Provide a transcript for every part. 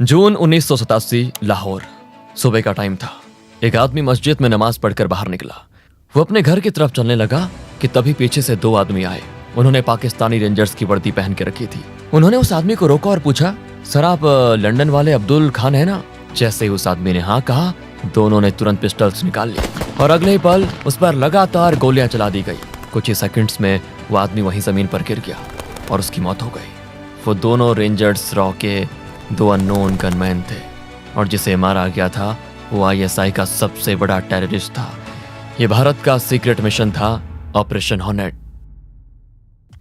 जून 1987 लाहौर। सुबह का टाइम था। एक आदमी मस्जिद में नमाज पढ़कर बाहर निकला। वो अपने घर की तरफ चलने लगा कि तभी पीछे से दो आदमी आए। उन्होंने पाकिस्तानी रेंजर्स की वर्दी पहन के रखी थी। उन्होंने उस आदमी को रोका और पूछा, सर आप लंदन वाले अब्दुल खान है ना? जैसे ही उस आदमी ने हाँ कहा, दोनों ने तुरंत पिस्टल्स निकाल ली और अगले ही पल उस पर लगातार गोलियां चला दी गई। कुछ ही सेकंड्स में वो आदमी वहीं जमीन पर गिर गया और उसकी मौत हो गई। वो दोनों रेंजर्स रॉ के दो अननोन गनमैन थे और जिसे मारा गया था वो आईएसआई का सबसे बड़ा टेररिस्ट था। ये भारत का सीक्रेट मिशन था, ऑपरेशन हॉर्नेट।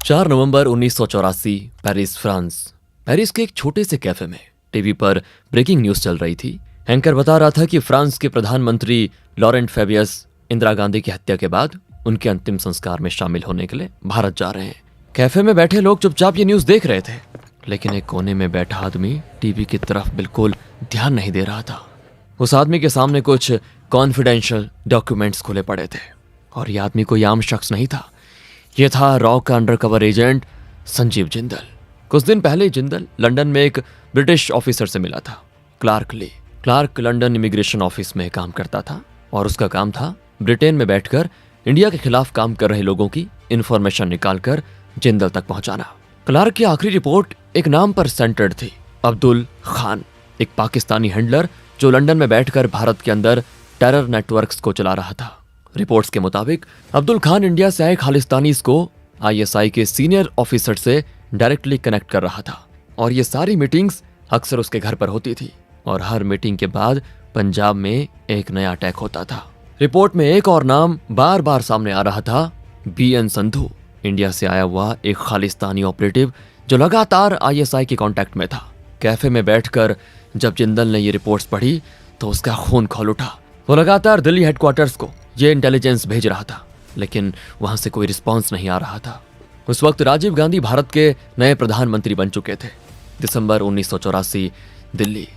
4 नवंबर 1984, पेरिस, फ्रांस। पेरिस के एक छोटे से कैफे में टीवी पर ब्रेकिंग न्यूज चल रही थी। एंकर बता रहा था कि फ्रांस के प्रधानमंत्री लॉरेंट फेबियस इंदिरा गांधी की हत्या के बाद उनके अंतिम संस्कार में शामिल होने के लिए भारत जा रहे हैं। कैफे में बैठे लोग चुपचाप ये न्यूज देख रहे थे, लेकिन एक कोने में बैठा आदमी टीवी की तरफ बिल्कुल ध्यान नहीं दे रहा था। उस आदमी के सामने कुछ कॉन्फिडेंशियल डॉक्यूमेंट्स खुले पड़े थे और यह आदमी कोई आम शख्स नहीं था। यह था रॉ का अंडरकवर एजेंट संजीव जिंदल। कुछ दिन पहले जिंदल लंदन में एक ब्रिटिश ऑफिसर से मिला था, क्लार्क ली। क्लार्क लंदन इमिग्रेशन ऑफिस में काम करता था और उसका काम था ब्रिटेन में बैठकर इंडिया के खिलाफ काम कर रहे लोगों की इंफॉर्मेशन निकालकर जिंदल तक पहुंचाना। क्लार्क की आखिरी रिपोर्ट एक नाम पर सेंटर्ड थी, अब्दुल खान, एक पाकिस्तानी हैंडलर जो लंदन में बैठकर भारत के अंदर टेरर नेटवर्क्स को चला रहा था। रिपोर्ट्स के मुताबिक अब्दुल खान इंडिया से आए खालिस्तानीज को आईएसआई के सीनियर ऑफिसर से डायरेक्टली कनेक्ट कर रहा था और ये सारी मीटिंग्स अक्सर उसके घर पर होती थी और हर मीटिंग के बाद पंजाब में एक नया अटैक होता था। रिपोर्ट में एक और नाम बार बार सामने आ रहा था, बीएन संधू, इंडिया से आया हुआ एक खालिस्तानी ऑपरेटिव जो लगातार आईएसआई के कांटेक्ट में था। कैफे में बैठकर जब जिंदल ने ये रिपोर्ट्स पढ़ी तो उसका खून खौल उठा। वो लगातार दिल्ली हेडक्वार्टर्स को ये इंटेलिजेंस भेज रहा था, लेकिन वहां से कोई रिस्पॉन्स नहीं आ रहा था। उस वक्त राजीव गांधी भारत के नए प्रधानमंत्री बन चुके थे। दिसंबर 1984, दिल्ली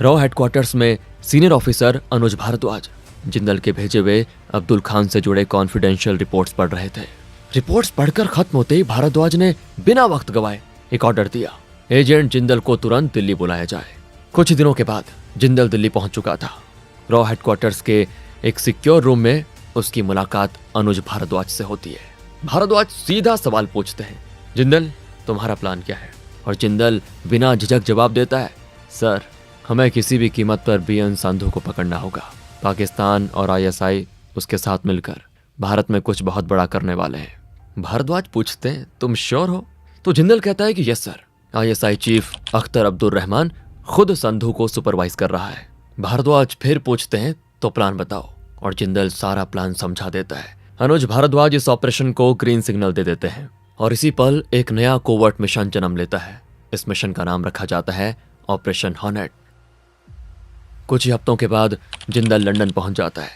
रॉ हेडक्वार्टर्स में सीनियर ऑफिसर अनुज भारद्वाज जिंदल के भेजे हुए अब्दुल खान से जुड़े कॉन्फिडेंशियल रिपोर्ट्स पढ़ रहे थे। रिपोर्ट्स पढ़कर खत्म होते ही भारद्वाज ने बिना वक्त गवाए एक ऑर्डर दिया, एजेंट जिंदल को तुरंत दिल्ली बुलाया जाए। कुछ दिनों के बाद जिंदल दिल्ली पहुंच चुका था। रॉ हेडक्वार्टर्स के एक सिक्योर रूम में उसकी मुलाकात अनुज भारद्वाज से होती है। भारद्वाज सीधा सवाल पूछते हैं, जिंदल तुम्हारा प्लान क्या है? और जिंदल बिना झिझक जवाब देता है, सर हमें किसी भी कीमत पर बीएन संधू को पकड़ना होगा। पाकिस्तान और आईएसआई उसके साथ मिलकर भारत में कुछ बहुत बड़ा करने वाले हैं। भारद्वाज पूछते हैं, तुम श्योर हो? तो जिंदल कहता है कि yes sir, ISI chief Akhtar Abdul Rahman खुद संधू को सुपरवाइज कर रहा है। भारद्वाज फिर पूछते हैं, तो प्लान बताओ, और जिंदल सारा प्लान समझा देता है। अनुज भारद्वाज इस ऑपरेशन को ग्रीन सिग्नल दे देते हैं और इसी पल एक नया कोवर्ट मिशन जन्म लेता है। इस मिशन का नाम रखा जाता है ऑपरेशन हॉर्नेट। कुछ ही हफ्तों के बाद जिंदल लंदन पहुंच जाता है।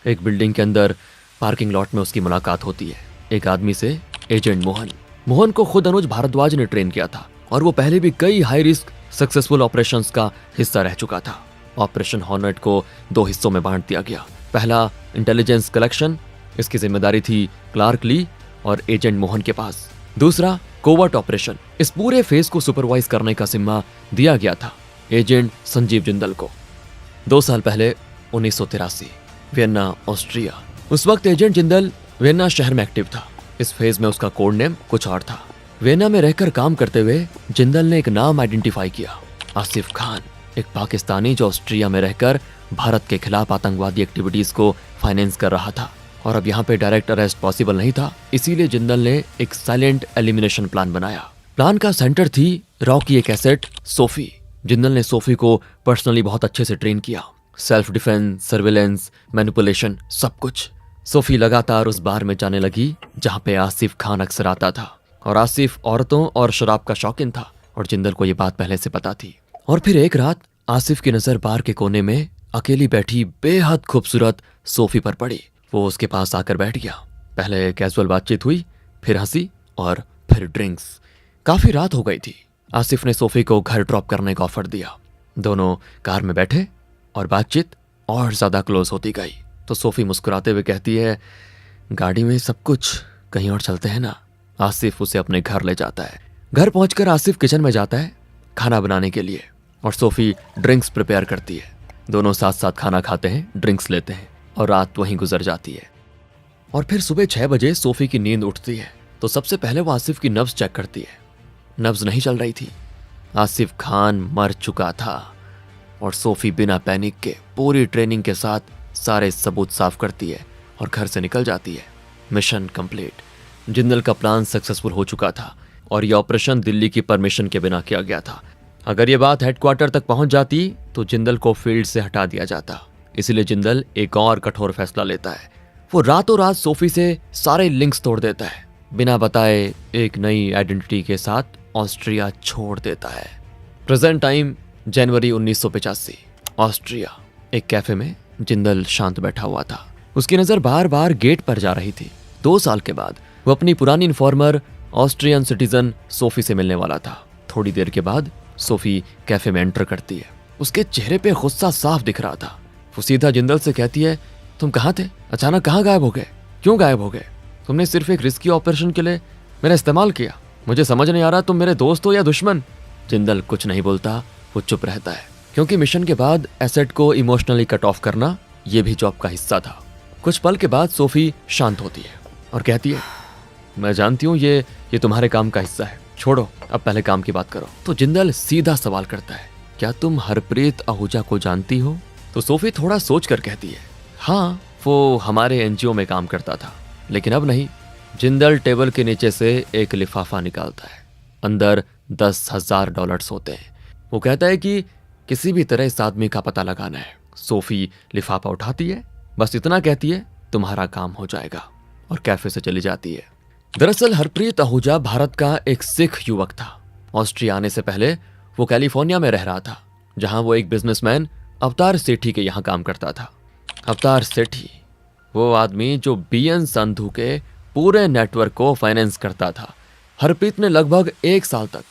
एक बिल्डिंग के अंदर पार्किंग लॉट में उसकी मुलाकात होती है एक आदमी से, एजेंट मोहन। मोहन को खुद अनुज भारद्वाज ने ट्रेन किया था और वो पहले भी कई हाई रिस्क सक्सेसफुल ऑपरेशंस का हिस्सा रह चुका था। ऑपरेशन हॉर्नेट को 2 हिस्सों में बांट दिया गया। पहला इंटेलिजेंस कलेक्शन, इसकी जिम्मेदारी थी क्लार्क ली और एजेंट मोहन के पास। दूसरा कोवर्ट ऑपरेशन, इस पूरे फेज को सुपरवाइज करने का जिम्मा दिया गया था एजेंट संजीव जिंदल को। 2 साल पहले 1983, वियना, ऑस्ट्रिया। उस वक्त एजेंट जिंदल वियना शहर में एक्टिव था। इस फेज में उसका कोड नेम कुछ और था। वियना में रहकर काम करते हुए जिंदल ने एक नाम आइडेंटिफाई किया, आसिफ खान, एक पाकिस्तानी जो ऑस्ट्रिया में रहकर भारत के खिलाफ आतंकवादी एक्टिविटीज को फाइनेंस कर रहा था। और अब यहाँ पे डायरेक्ट अरेस्ट पॉसिबल नहीं था, इसीलिए जिंदल ने एक साइलेंट एलिमिनेशन प्लान बनाया। प्लान का सेंटर थी रॉ की एक एसेट सोफी। जिंदल ने सोफी को पर्सनली बहुत अच्छे से ट्रेन किया, सेल्फ डिफेंस, सर्विलेंस, मैनिपुलेशन, सब कुछ। सोफी लगातार उस बार में जाने लगी जहाँ पे आसिफ खान अक्सर आता था और आसिफ औरतों और शराब का शौकीन था और जिंदल को ये बात पहले से पता थी। और फिर एक रात आसिफ की नजर बार के कोने में अकेली बैठी बेहद खूबसूरत सोफी पर पड़ी। वो उसके पास आकर बैठ गया। पहले कैजुअल बातचीत हुई, फिर हंसी और फिर ड्रिंक्स। काफी रात हो गई थी। आसिफ ने सोफी को घर ड्रॉप करने का ऑफर दिया। दोनों कार में बैठे और बातचीत और ज्यादा क्लोज होती गई। तो सोफी मुस्कुराते हुए कहती है, गाड़ी में सब कुछ, कहीं और चलते हैं ना। आसिफ उसे अपने घर ले जाता है। घर पहुंचकर आसिफ किचन में जाता है खाना बनाने के लिए। और सोफी ड्रिंक्स प्रिपेयर करती है। दोनों साथ साथ खाना खाते हैं, ड्रिंक्स लेते हैं और रात वहीं गुजर जाती है। और फिर सुबह 6 बजे सोफी की नींद उठती है तो सबसे पहले वो आसिफ की नब्ज चेक करती है। नब्ज नहीं चल रही थी। आसिफ खान मर चुका था और सोफी बिना पैनिक के पूरी ट्रेनिंग के साथ सारे सबूत साफ करती है और घर से निकल जाती है। Mission complete. जिंदल का प्लान सक्सेसफुल हो चुका था और यह ऑपरेशन दिल्ली की परमिशन के बिना किया गया था। अगर यह बात हेडक्वार्टर तक पहुंच जाती तो जिंदल को फील्ड से हटा दिया जाता। इसलिए जिंदल एक और कठोर फैसला लेता है। वो रातों रात सोफी से सारे लिंक्स तोड़ देता है। बिना बताए एक नई आइडेंटिटी के साथ ऑस्ट्रिया छोड़ देता है। प्रेजेंट टाइम जनवरी 1985। ऑस्ट्रिया। एक कैफे में जिंदल शांत बैठा हुआ था। उसकी नजर बार बार गेट पर जा रही थी। 2 साल के बाद वो अपनी पुरानी इन्फॉर्मर ऑस्ट्रियन सिटीजन सोफी से मिलने वाला था। थोड़ी देर के बाद सोफी कैफे में एंटर करती है। उसके चेहरे पे गुस्सा साफ दिख रहा था। वो सीधा जिंदल से कहती है, तुम कहाँ थे? अचानक कहाँ गायब हो गए? क्यों गायब हो गए? तुमने सिर्फ एक रिस्की ऑपरेशन के लिए मेरा इस्तेमाल किया। मुझे समझ नहीं आ रहा तुम मेरे दोस्त हो या दुश्मन। जिंदल कुछ नहीं बोलता, वो चुप रहता है क्योंकि मिशन के बाद एसेट को इमोशनली कट ऑफ करना यह भी जॉब का हिस्सा था। कुछ पल के बाद सोफी शांत होती है और कहती है, मैं जानती हूँ ये तुम्हारे काम का हिस्सा है, छोड़ो अब पहले काम की बात करो। तो जिंदल सीधा सवाल करता है, क्या तुम हरप्रीत आहूजा को जानती हो? तो सोफी थोड़ा सोच कर कहती है, हाँ वो हमारे एनजीओ में काम करता था लेकिन अब नहीं। जिंदल टेबल के नीचे से एक लिफाफा निकालता है। अंदर $10,000 होते हैं। वो कहता है कि किसी भी तरह इस आदमी का पता लगाना है। सोफी लिफाफा उठाती है, बस इतना कहती है, तुम्हारा काम हो जाएगा, और कैफे से चली जाती है। दरअसल हरप्रीत आहूजा भारत का एक सिख युवक था। ऑस्ट्रिया आने से पहले वो कैलिफोर्निया में रह रहा था, जहां वो एक बिजनेसमैन अवतार सेठी के यहाँ काम करता था। अवतार सेठी वो आदमी जो बीएन संधू के पूरे नेटवर्क को फाइनेंस करता था। हरप्रीत ने लगभग 1 साल तक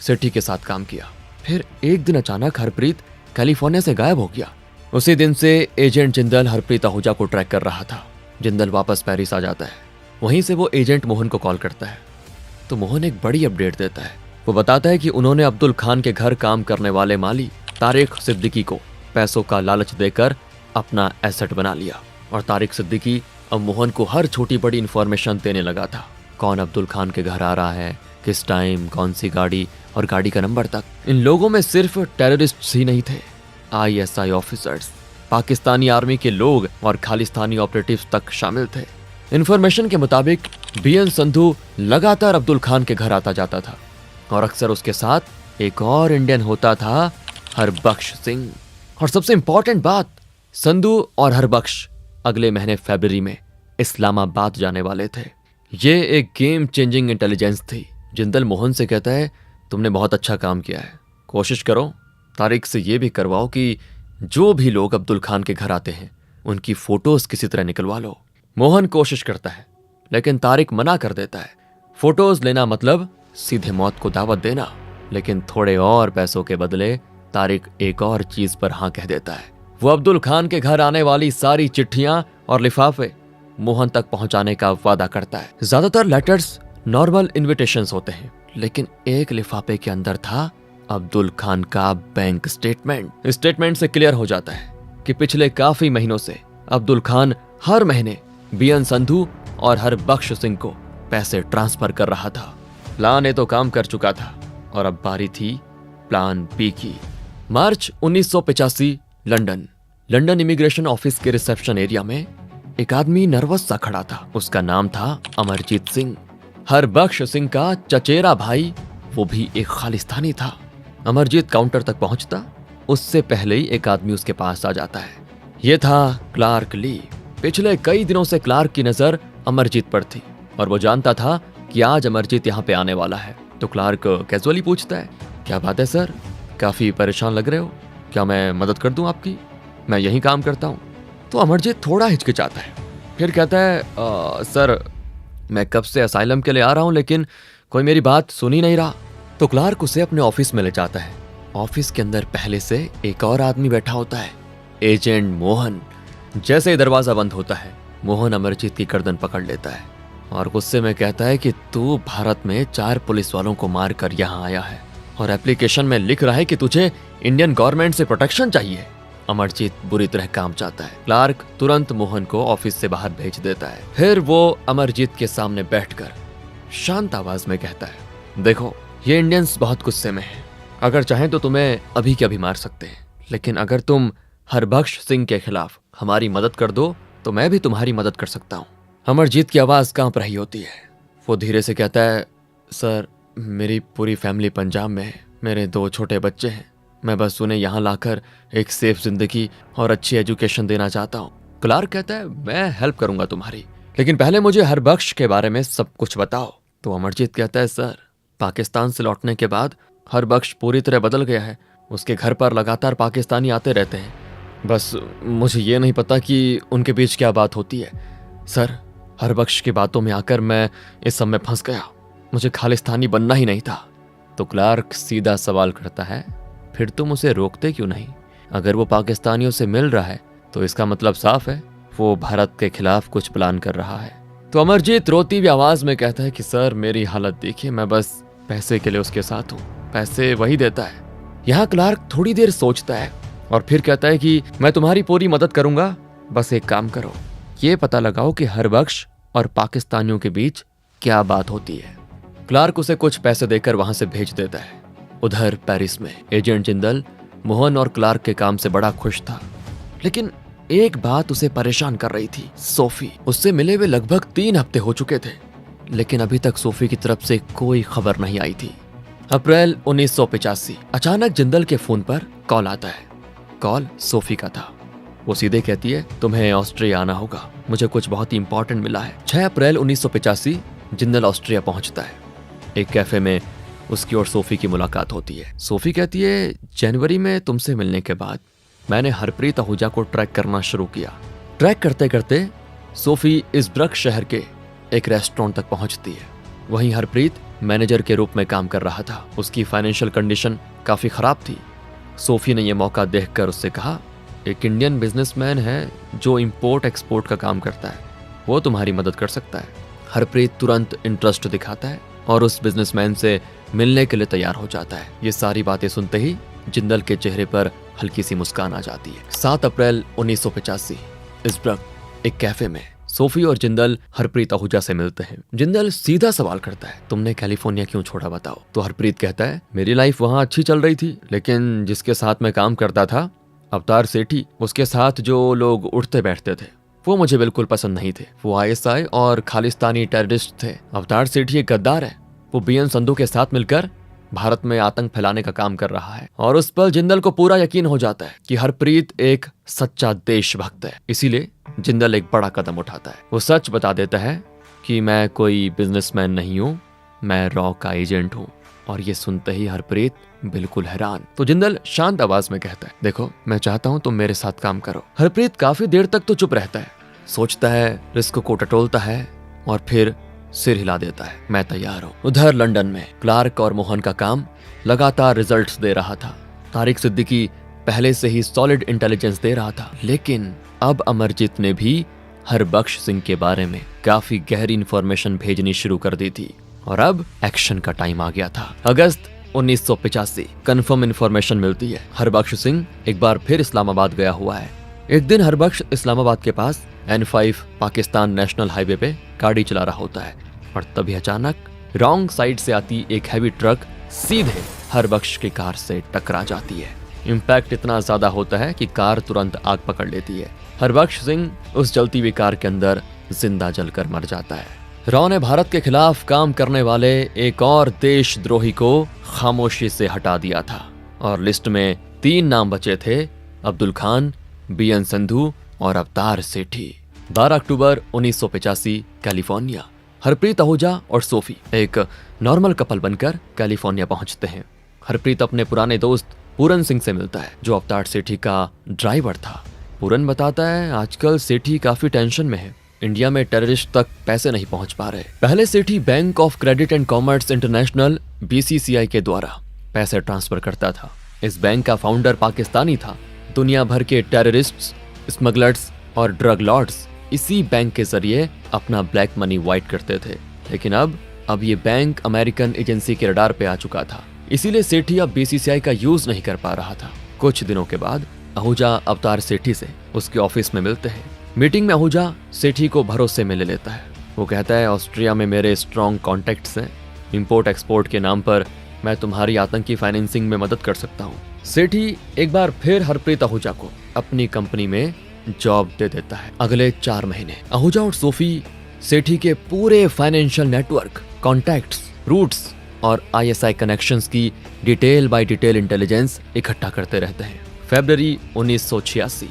सेठी के साथ काम किया। फिर एक दिन अचानक हरप्रीत कैलिफोर्निया से गायब हो गया। उसी दिन से एजेंट जिंदल हरप्रीत आहूजा को ट्रैक कर रहा था। जिंदल वापस पेरिस आ जाता है। वहीं से वो एजेंट मोहन को कॉल करता है तो मोहन एक बड़ी अपडेट देता है। वो बताता है कि उन्होंने अब्दुल खान के घर काम करने वाले माली तारिक सिद्दीकी को पैसों का लालच देकर अपना एसेट बना लिया और तारिक सिद्दीकी अब मोहन को हर छोटी बड़ी इंफॉर्मेशन देने लगा था। कौन अब्दुल खान के घर आ रहा है, किस टाइम, कौन सी गाड़ी और गाड़ी का नंबर तक। इन लोगों में सिर्फ टेररिस्ट ही नहीं थे, आईएसआई ऑफिसर्स, पाकिस्तानी आर्मी के लोग और खालिस्तानी ऑपरेटिव्स तक शामिल थे। इंफॉर्मेशन के मुताबिक बीएन संधू लगातार अब्दुल खान के घर आता जाता था और अक्सर उसके साथ एक और इंडियन होता था, हरबख्श सिंह। और सबसे इंपॉर्टेंट बात, संधू और हरबख्श अगले महीने फरवरी में इस्लामाबाद जाने वाले थे। ये एक गेम चेंजिंग इंटेलिजेंस थी। जिंदल मोहन से कहता है, तुमने बहुत अच्छा काम किया है, कोशिश करो तारिक से ये भी करवाओ कि जो भी लोग अब्दुल खान के घर आते हैं उनकी फोटोज किसी तरह निकलवा लो। मोहन कोशिश करता है लेकिन तारिक मना कर देता है। फोटोज लेना मतलब सीधे मौत को दावत देना। लेकिन थोड़े और पैसों के बदले तारिक एक और चीज पर हाँ कह देता है। वो अब्दुल खान के घर आने वाली सारी चिट्ठियां और लिफाफे मोहन तक पहुंचाने का वादा करता है। ज्यादातर लेटर्स नॉर्मल इनविटेशंस होते हैं लेकिन एक लिफाफे के अंदर था अब्दुल खान का बैंक स्टेटमेंट। स्टेटमेंट से क्लियर हो जाता है कि पिछले काफी महीनों से अब्दुल खान हर महीने बीएन संधू और हरबख्श सिंह को पैसे ट्रांसफर कर रहा था। प्लान ए तो काम कर चुका था और अब बारी थी प्लान बी की। मार्च 1985 लंदन इमिग्रेशन ऑफिस के रिसेप्शन एरिया में एक आदमी नर्वस सा खड़ा था। उसका नाम था अमरजीत सिंह, हरबख्श सिंह का चचेरा भाई, वो भी एक खालिस्तानी था। अमरजीत काउंटर तक पहुंचता उससे पहले ही एक आदमी उसके पास आ जाता है। यह था क्लार्क ली। पिछले कई दिनों से क्लार्क की नजर अमरजीत पर थी और वो जानता था कि आज अमरजीत यहाँ पे आने वाला है। तो क्लार्क कैजुअली पूछता है, क्या बात है सर, काफी परेशान लग रहे हो, क्या मैं मदद कर दूं आपकी? मैं यहीं काम करता हूँ। तो अमरजीत थोड़ा हिचकिचाता है, फिर कहता है, सर मैं कब से असाइलम के लिए आ रहा हूँ लेकिन कोई मेरी बात सुन ही नहीं रहा। तो क्लार्क उसे अपने ऑफिस में ले जाता है। ऑफिस के अंदर पहले से एक और आदमी बैठा होता है, एजेंट मोहन। जैसे ही दरवाजा बंद होता है मोहन अमरजीत की गर्दन पकड़ लेता है और गुस्से में कहता है कि तू भारत में 4 पुलिस वालों को मार कर यहाँ आया है और एप्लीकेशन में लिख रहा है कि तुझे इंडियन गवर्नमेंट से प्रोटेक्शन चाहिए। अमरजीत बुरी तरह काम चाहता है। क्लार्क तुरंत मोहन को ऑफिस से बाहर भेज देता है। फिर वो अमरजीत के सामने बैठकर शांत आवाज में कहता है, देखो ये इंडियंस बहुत गुस्से में हैं। अगर चाहें तो तुम्हें अभी के अभी मार सकते हैं, लेकिन अगर तुम हरबख्श सिंह के खिलाफ हमारी मदद कर दो तो मैं भी तुम्हारी मदद कर सकता हूँ। अमरजीत की आवाज कांप रही होती है। वो धीरे से कहता है, सर मेरी पूरी फैमिली पंजाब में है, मेरे 2 छोटे बच्चे हैं, मैं बस उन्हें यहाँ लाकर एक सेफ जिंदगी और अच्छी एजुकेशन देना चाहता हूँ। क्लार्क कहता है, मैं हेल्प करूंगा तुम्हारी, लेकिन पहले मुझे हरबख्श के बारे में सब कुछ बताओ। तो अमरजीत कहता है, सर पाकिस्तान से लौटने के बाद हरबख्श पूरी तरह बदल गया है। उसके घर पर लगातार पाकिस्तानी आते रहते हैं, बस मुझे ये नहीं पता कि उनके बीच क्या बात होती है। सर हरबख्श की बातों में आकर मैं इस सब में फंस गया, मुझे खालिस्तानी बनना ही नहीं था। तो क्लार्क सीधा सवाल करता है, फिर तुम उसे रोकते क्यों नहीं? अगर वो पाकिस्तानियों से मिल रहा है तो इसका मतलब साफ है वो भारत के खिलाफ कुछ प्लान कर रहा है। तो अमरजीत रोती हुई आवाज में कहता है कि सर मेरी हालत देखिए, मैं बस पैसे के लिए उसके साथ हूँ, पैसे वही देता है। यहाँ क्लार्क थोड़ी देर सोचता है और फिर कहता है कि मैं तुम्हारी पूरी मदद करूंगा, बस एक काम करो, ये पता लगाओ कि हरबख्श और पाकिस्तानियों के बीच क्या बात होती है। क्लार्क उसे कुछ पैसे देकर वहां से भेज देता है। उधर पेरिस में एजेंट जिंदल मोहन और क्लार्क के काम से बड़ा खुश था, लेकिन एक बात उसे परेशान कर रही थी, सोफी। उससे मिले हुए लगभग 3 हफ्ते हो चुके थे, लेकिन अभी तक सोफी की तरफ से कोई खबर नहीं आई थी। अप्रैल 1985 अचानक जिंदल के फोन पर कॉल आता है। कॉल सोफी का था। वो सीधे कहती है, तुम्हें ऑस्ट्रिया आना होगा, मुझे कुछ बहुत ही इंपॉर्टेंट मिला है। 6 अप्रैल 1985 जिंदल ऑस्ट्रिया पहुंचता है। एक कैफे में उसकी और सोफी की मुलाकात होती है। सोफी कहती है, जनवरी में तुमसे मिलने के बाद मैंने हरप्रीत आहूजा को ट्रैक करना शुरू किया। ट्रैक करते करते सोफी इस्ब्रक शहर के एक रेस्टोरेंट तक पहुंचती है। वहीं हरप्रीत मैनेजर के रूप में काम कर रहा था। उसकी फाइनेंशियल कंडीशन काफी खराब थी। सोफी ने यह मौका देखकर उससे कहा, एक इंडियन बिजनेसमैन है जो इंपोर्ट एक्सपोर्ट का काम करता है, वो तुम्हारी मदद कर सकता है। हरप्रीत तुरंत इंटरेस्ट दिखाता है और उस बिजनेसमैन से मिलने के लिए तैयार हो जाता है। ये सारी बातें सुनते ही जिंदल के चेहरे पर हल्की सी मुस्कान आ जाती है। 7 अप्रैल 1985 इस्ब्रक एक कैफे में सोफी और जिंदल हरप्रीत आहूजा से मिलते हैं। जिंदल सीधा सवाल करता है, तुमने कैलिफोर्निया क्यों छोड़ा बताओ? तो हरप्रीत कहता है, मेरी लाइफ वहां अच्छी चल रही थी, लेकिन जिसके साथ मैं काम करता था अवतार सेठी, उसके साथ जो लोग उठते बैठते थे वो मुझे बिल्कुल पसंद नहीं थे। वो आईएसआई और खालिस्तानी टेररिस्ट थे। अवतार सेठी एक गद्दार है। वो बीएन संधू के साथ मिलकर भारत में आतंक फैलाने का काम कर रहा है। और उस पर जिंदल को पूरा यकीन हो जाता है कि हरप्रीत एक सच्चा देशभक्त है। इसीलिए जिंदल एक बड़ा कदम उठाता है। वो सच बता देता है कि मैं कोई बिजनेसमैन नहीं हूँ, मैं रॉ का एजेंट हूँ। और ये सुनते ही हरप्रीत बिल्कुल हैरान। तो जिंदल शांत आवाज में कहता है, देखो मैं चाहता हूँ तुम मेरे साथ काम करो। हरप्रीत काफी देर तक तो चुप रहता है, सोचता है, रिस्क को टटोलता है और फिर सिर हिला देता है, मैं तैयार हूँ। उधर लंदन में क्लार्क और मोहन का काम लगातार रिजल्ट्स दे रहा था। तारिक सिद्दीकी पहले से ही सॉलिड इंटेलिजेंस दे रहा था, लेकिन अब अमरजीत ने भी हरबख्श सिंह के बारे में काफी गहरी इंफॉर्मेशन भेजनी शुरू कर दी थी और अब एक्शन का टाइम आ गया था। अगस्त 1985 कंफर्म इंफॉर्मेशन मिलती है, हरबख्श सिंह एक बार फिर इस्लामाबाद गया हुआ है। एक दिन हरबख्श इस्लामाबाद के पास N5 पाकिस्तान नेशनल हाईवे पे गाड़ी चला रहा होता है और तभी अचानक रॉन्ग साइड से आती एक हैवी ट्रक सीधे हरबख्श की कार से टकरा जाती है। इम्पैक्ट इतना ज्यादा होता है कि कार तुरंत आग पकड़ लेती है। हरबख्श सिंह उस जलती हुई कार के अंदर जिंदा जलकर मर जाता है। रॉ ने भारत के खिलाफ काम करने वाले एक और देशद्रोही को खामोशी से हटा दिया था और लिस्ट में 3 नाम बचे थे, अब्दुल खान, बीएन संधू और अवतार सेठी। 12 अक्टूबर 1985 कैलिफोर्निया। हरप्रीत आहूजा और सोफी एक नॉर्मल कपल बनकर कैलिफोर्निया पहुंचते हैं। हरप्रीत अपने पुराने दोस्त पूरन सिंह से मिलता है जो अवतार सेठी का ड्राइवर था। पूरन बताता है, आजकल सेठी काफी टेंशन में है, इंडिया में टेररिस्ट तक पैसे नहीं पहुंच पा रहे। पहले सेठी bank of credit and commerce international BCCI के द्वारा पैसे ट्रांसफर करता था। इस बैंक का फाउंडर पाकिस्तानी था। दुनिया भर के टेररिस्ट्स, स्मगलर्स और ड्रग लॉर्ड्स इसी बैंक के जरिए अपना ब्लैक मनी वाइट करते थे। लेकिन अब ये बैंक अमेरिकन एजेंसी के रडार पे आ चुका था। इसीलिए सेठी अब बीसीसीआई का यूज नहीं कर पा रहा था। कुछ दिनों के बाद आहूजा अवतार सेठी से उसके ऑफिस में मिलते हैं। मीटिंग में आहूजा सेठी को भरोसे में ले लेता है। वो कहता है, ऑस्ट्रिया में मेरे स्ट्रॉन्ग कॉन्टेक्ट्स हैं, इंपोर्ट एक्सपोर्ट के नाम पर मैं तुम्हारी आतंकी फाइनेंसिंग में मदद कर सकता हूँ। सेठी एक बार फिर हरप्रीत आहूजा को अपनी कंपनी में जॉब दे देता है। अगले 4 महीने आहूजा और सोफी सेठी के पूरे फाइनेंशियल नेटवर्क, कॉन्टैक्ट्स, रूट्स और आईएसआई कनेक्शंस की डिटेल बाय डिटेल इंटेलिजेंस इकट्ठा करते रहते हैं। फरवरी 1986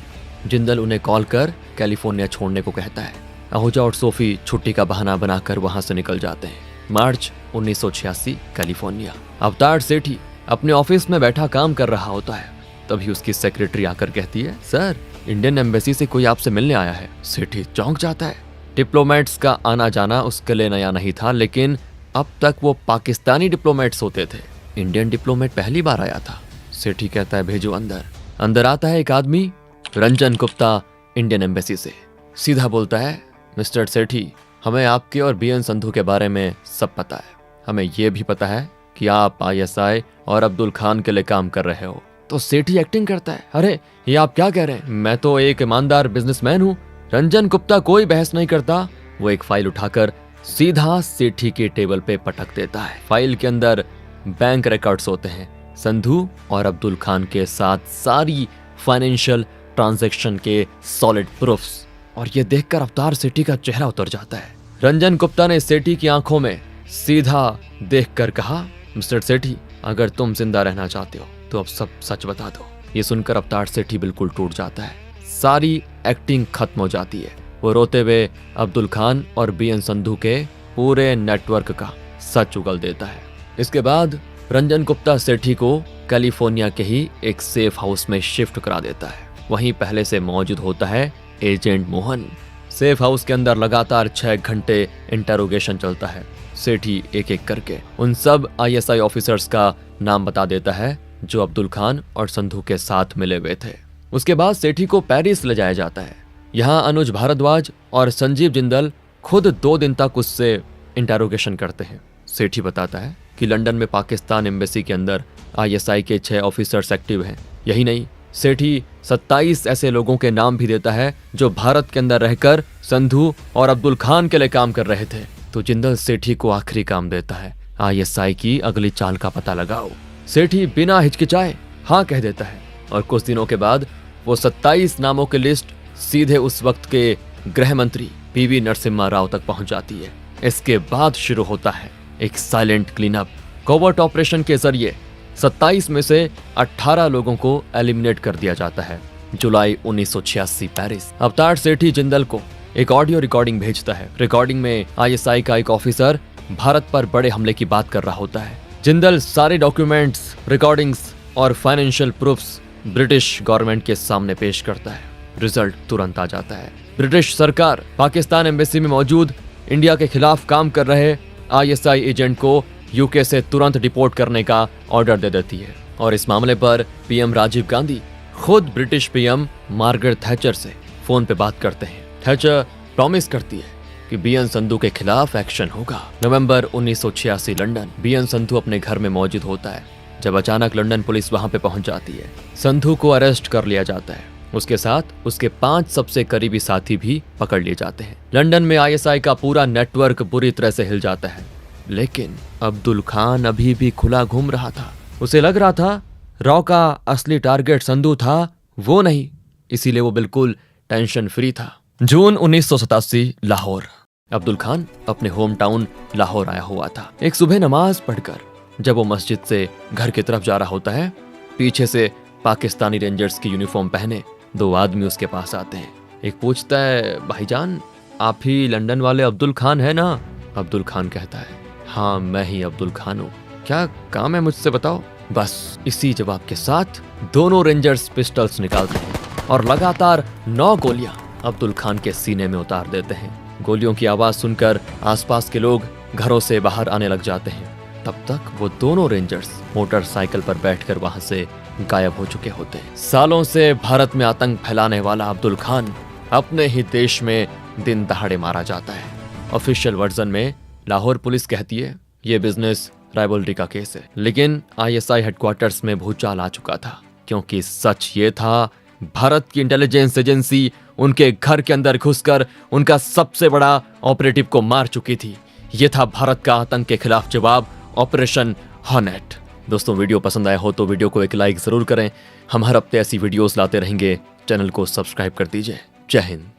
जिंदल उन्हें कॉल कर कैलिफोर्निया छोड़ने को कहता है। आहूजा और सोफी छुट्टी का बहाना बनाकर वहां से निकल जाते हैं। मार्च 1986 कैलिफोर्निया। अवतार सेठी अपने ऑफिस में बैठा काम कर रहा होता है। तभी उसकी सेक्रेटरी आकर कहती है, सर, इंडियन एम्बेसी से कोई आपसे मिलने आया है। सेठी चौंक जाता है। डिप्लोमेट्स का आना जाना उसके लिए नया नहीं था, लेकिन अब तक वो पाकिस्तानी डिप्लोमेट्स होते थे। इंडियन डिप्लोमेट पहली बार आया था। सेठी कहता है, भेजो अंदर। अंदर आता है एक आदमी, रंजन गुप्ता, इंडियन एम्बेसी से। सीधा बोलता है, मिस्टर सेठी, हमें आपके और बीएन संधू के बारे में सब पता है। हमें यह भी पता है कि आप आईएसआई और अब्दुल खान के लिए काम कर रहे हो। तो सेठी एक्टिंग करता है, अरे ये आप क्या कह रहे हैं, मैं तो एक ईमानदार बिजनेसमैन हूँ। रंजन गुप्ता कोई बहस नहीं करता। वो एक फाइल उठाकर सीधा सेठी के टेबल पे पटक देता है। फाइल के अंदर बैंक रिकॉर्ड्स होते हैं, संधू और अब्दुल खान के साथ सारी फाइनेंशियल ट्रांजैक्शन के सॉलिड प्रूफ्स। और ये देखकर अवतार सेठी का चेहरा उतर जाता है। रंजन गुप्ता ने सेठी की आंखों में सीधा देखकर कहा, मिस्टर सेठी, अगर तुम जिंदा रहना चाहते हो तो अब सब सच बता दो। ये सुनकर अवतार सेठी बिल्कुल टूट जाता है। सारी एक्टिंग खत्म हो जाती है। वो रोते हुए अब्दुल खान और बीएन संधू के पूरे नेटवर्क का सच उगल देता है। इसके बाद रंजन गुप्ता सेठी को कैलिफोर्निया के ही एक सेफ हाउस में शिफ्ट करा देता है। वहीं पहले से मौजूद होता है एजेंट मोहन। सेफ हाउस के अंदर लगातार 6 घंटे इंटरोगेशन चलता है। सेठी एक एक करके उन सब आईएसआई ऑफिसर्स का नाम बता देता है जो अब्दुल खान और संधू के साथ मिले हुए थे। उसके बाद सेठी को पेरिस ले जाया जाता है। यहाँ अनुज भारद्वाज और संजीव जिंदल खुद 2 दिन तक उससे इंटरोगेशन करते हैं। सेठी बताता है कि लंदन में पाकिस्तान एम्बेसी के अंदर आईएसआई के 6 ऑफिसर्स एक्टिव हैं। यही नहीं, सेठी 27 ऐसे लोगों के नाम भी देता है जो भारत के अंदर रहकर संधू और अब्दुल खान के लिए काम कर रहे थे। तो जिंदल सेठी को आखिरी काम देता है, आईएसआई की अगली चाल का पता लगाओ। सेठी बिना हिचकिचाए हाँ कह देता है और कुछ दिनों के बाद वो 27 नामों की लिस्ट सीधे उस वक्त के गृह मंत्री पीवी नरसिम्हा राव तक पहुंच जाती है। इसके बाद शुरू होता है एक साइलेंट क्लीनअप। कोवर्ट ऑपरेशन के जरिए 27 में से 18 लोगों को एलिमिनेट कर दिया जाता है। जुलाई 1986 पेरिस। अवतार सेठी जिंदल को एक ऑडियो रिकॉर्डिंग भेजता है। रिकॉर्डिंग में आईएसआई का एक ऑफिसर भारत पर बड़े हमले की बात कर रहा होता है। जिंदल सारे डॉक्यूमेंट्स, रिकॉर्डिंग्स और फाइनेंशियल प्रूफ्स ब्रिटिश गवर्नमेंट के सामने पेश करता है। रिजल्ट तुरंत आ जाता है। ब्रिटिश सरकार पाकिस्तान एम्बेसी में मौजूद इंडिया के खिलाफ काम कर रहे आईएसआई एजेंट को यूके से तुरंत डिपोर्ट करने का ऑर्डर दे देती है। और इस मामले पर पीएम राजीव गांधी खुद ब्रिटिश पीएम मार्गरेट थैचर से फोन पे बात करते हैं। थैचर प्रॉमिस करती है कि बीएन संधू के खिलाफ एक्शन होगा। नवंबर 1986 लंदन। बीएन संधू अपने घर में मौजूद होता है जब अचानक लंदन पुलिस वहां पे पहुंच जाती है। संधू को अरेस्ट कर लिया जाता है। उसके साथ उसके 5 सबसे करीबी साथी भी पकड़ लिए जाते हैं। लंदन में आईएसआई का पूरा नेटवर्क बुरी तरह से हिल जाता है। लेकिन अब्दुल खान अभी भी खुला घूम रहा था। उसे लग रहा था रॉ का असली टारगेट संधू था, वो नहीं। इसीलिए वो बिल्कुल टेंशन फ्री था। जून 1987 लाहौर। अब्दुल खान अपने होम टाउन लाहौर आया हुआ था। एक सुबह नमाज पढ़कर जब वो मस्जिद से घर की तरफ जा रहा होता है, पीछे से पाकिस्तानी रेंजर्स की यूनिफॉर्म पहने 2 आदमी उसके पास आते हैं। एक पूछता है, भाईजान आप ही लंदन वाले अब्दुल खान है ना? अब्दुल खान कहता है, हाँ मैं ही अब्दुल खान हूँ, क्या काम है मुझसे बताओ। बस इसी जवाब के साथ दोनों रेंजर्स पिस्टल्स निकालते हैं और लगातार 9 गोलियां अब्दुल खान के सीने में उतार देते हैं। गोलियों की आवाज सुनकर आसपास के लोग घरों से बाहर आने लग जाते हैं। तब तक वो दोनों रेंजर्स मोटरसाइकिल पर बैठकर वहां से गायब हो चुके होते हैं। सालों से भारत में आतंक फैलाने वाला अब्दुल खान अपने ही देश में दिन दहाड़े मारा जाता है। ऑफिशियल वर्जन में लाहौर पुलिस कहती है ये बिजनेस राइवलरी का केस है। लेकिन आईएसआई हेडक्वार्टर्स में भूचाल आ चुका था, क्योंकि सच ये था, भारत की इंटेलिजेंस एजेंसी उनके घर के अंदर घुसकर उनका सबसे बड़ा ऑपरेटिव को मार चुकी थी। ये था भारत का आतंक के खिलाफ जवाब, ऑपरेशन हॉर्नेट। दोस्तों, वीडियो पसंद आया हो तो वीडियो को एक लाइक जरूर करें। हम हर हफ्ते ऐसी वीडियोस लाते रहेंगे। चैनल को सब्सक्राइब कर दीजिए। जय हिंद।